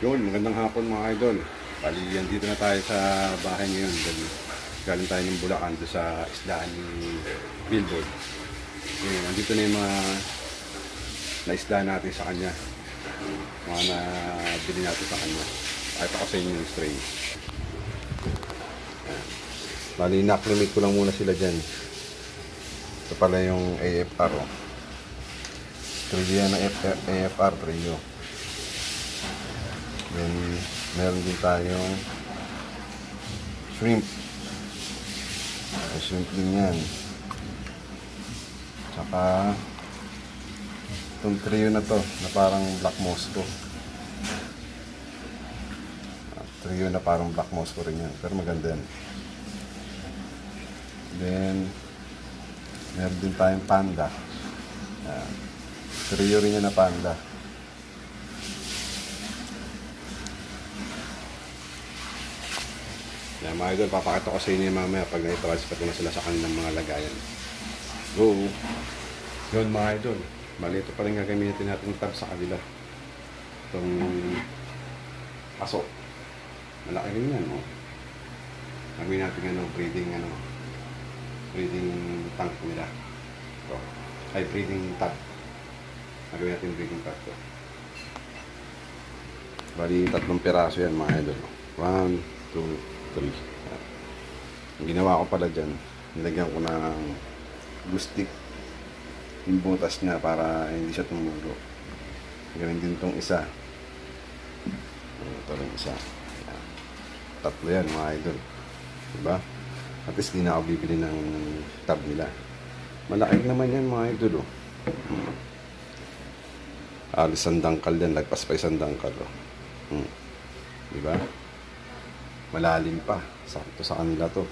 Yun, magandang hapon mga idol. Bali, dito na tayo sa bahay ngayon. Galing tayo ng Bulacan doon sa isdaan ni Billboard. Yun, nandito na yung mga naisdaan natin sa kanya. Mga nabili natin sa kanya. Kahit ako sa inyo yung string. Bali, na-acclimate ko lang muna sila dyan. Ito pala yung AFR. Trillion na AFR trillion. Then, meron din tayong shrimp. Shrimp din yan. Tsaka itong trio na to na parang black mosco. Trio na parang black mosco rin yan, pero maganda yan. Then meron din tayong panda. Trio rin yan na panda. Yan mga idol, papakita ko sa inyo mamaya pag na-transfer ko na sila sa kanilang mga lagayan. Go! Yun mga idol, bali ito pa rin gagamitin natin yung tab sa kanila. Itong paso. Malaki rin yan, oh. Gagawin natin breeding tank nila. Ito. Ay, breeding tab. Gagawin natin breeding tab to. Bali, 3 piraso yan mga idol. 1, 2, 3. Ang ginawa ko pala dyan, nilagyan ko ng glue stick yung butas niya para hindi siya tumulo. Ganun din itong isa. Ito rin isa. Yan. 3 yan mga idol, diba? At least di na ako bibili ng tab nila. Malaki naman yan mga idol, oh. Alis ang dangkal yan, lagpas pa isang dangkal, oh. Diba? Malalim pa. Sakto sa kanila to.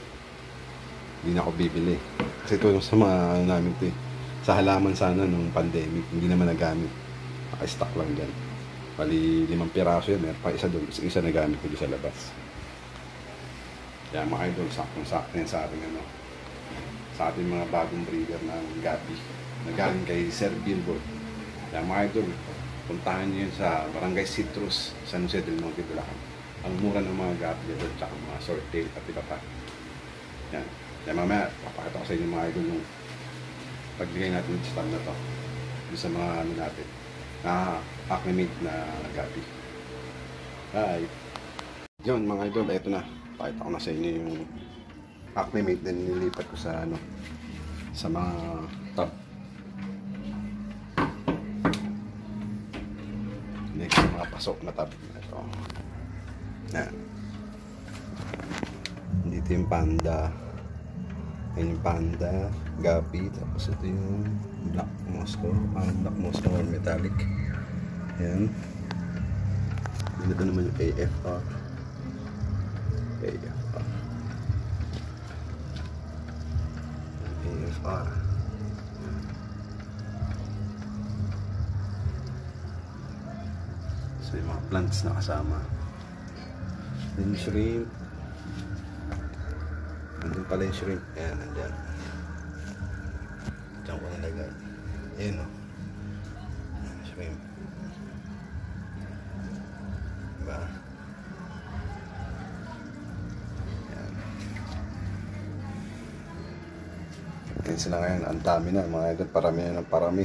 Hindi na ako bibili. Kasi ito sa mga namin to eh. Sa halaman sana nung pandemic. Hindi naman nagamit. Naka-stock lang dyan. Bali 5 piraso yan. Meron pa isa doon. Isa nagamit ko doon sa labas. Kaya mga idol, saktong-sakto yan sa ating ano. Sa ating mga bagong breeder ng gabi. Nagaling kay Sir Billboard. Kaya mga idol, puntahan nyo yun sa Barangay Citrus, San Jose del Monte, Bulacan. Ang mura ng mga gabi doon, tsaka mga short tail at iba pa. Yan. Yan mamaya, papakita ko sa inyo mga idol yung pagbigay natin sa tab na to. Yung sa mga ano natin, acclimate na gabi. Bye! Yun mga idol, eto na. Pakita ko na sa inyo yung acclimate na nilipat ko sa ano, sa mga tab. Next, mga pasok na tab. Ito. Yan. Dito yung panda. Yan yung panda, gabi. Tapos ito yung black mosco. Black mosco or metallic. Yan. Dito naman yung AFR. AFR. AFR. So yung mga plants na kasama. Then shrimp. Nandun pala yung shrimp. Ayan, nandyan. Diyan ko nalagay. Ayan o. Shrimp. Diba? Ayan. Ayan sila ngayon. Ang dami na. Mga idol, parami na ng parami.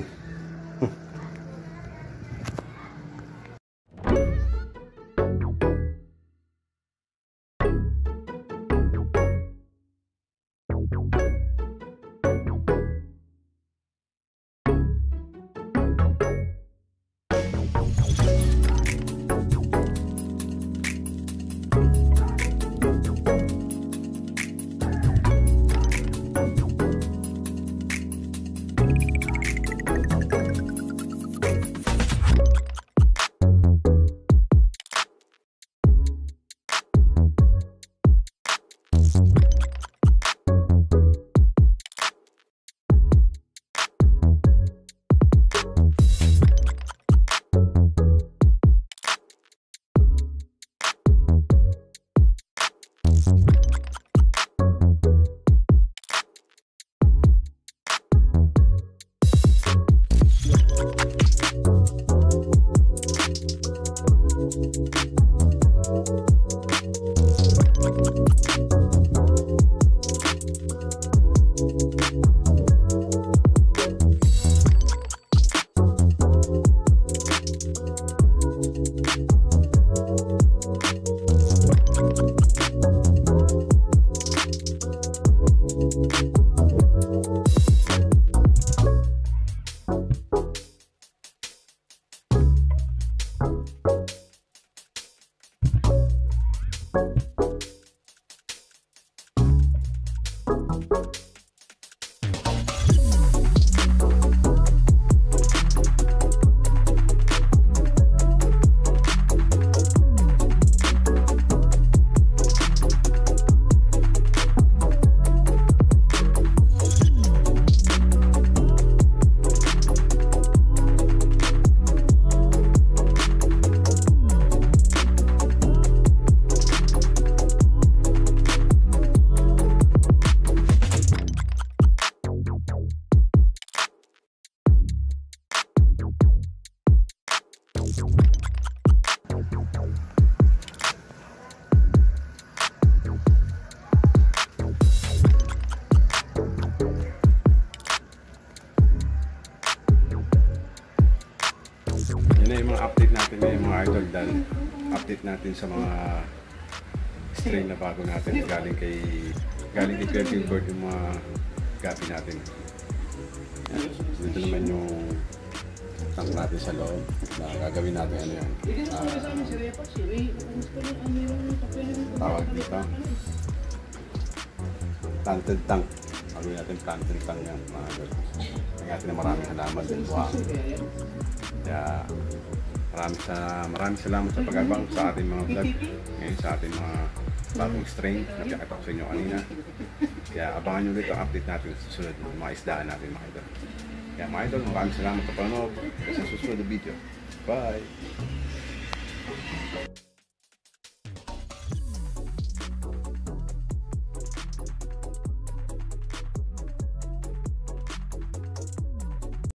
idol, update natin sa mga strain na bago natin galing kay Kuya Gilbert yung mga gabi natin. Yan. Dito naman yung tank natin sa loob na gagawin natin ano yan. Tawag dito. Planted tank. Gagawin natin planted tank yan. Kaya natin na maraming halaman din. Wow. Kaya maraming salamat sa pag-abang sa ating mga vlog. Ngayon sa ating mga bagong strain na pinakita ko sa inyo kanina. Kaya abangan nyo ulit ang update natin sa susunod ng mga isdaan natin mga idol. Kaya mga idol, maraming salamat sa panonood sa susunod na video. Bye!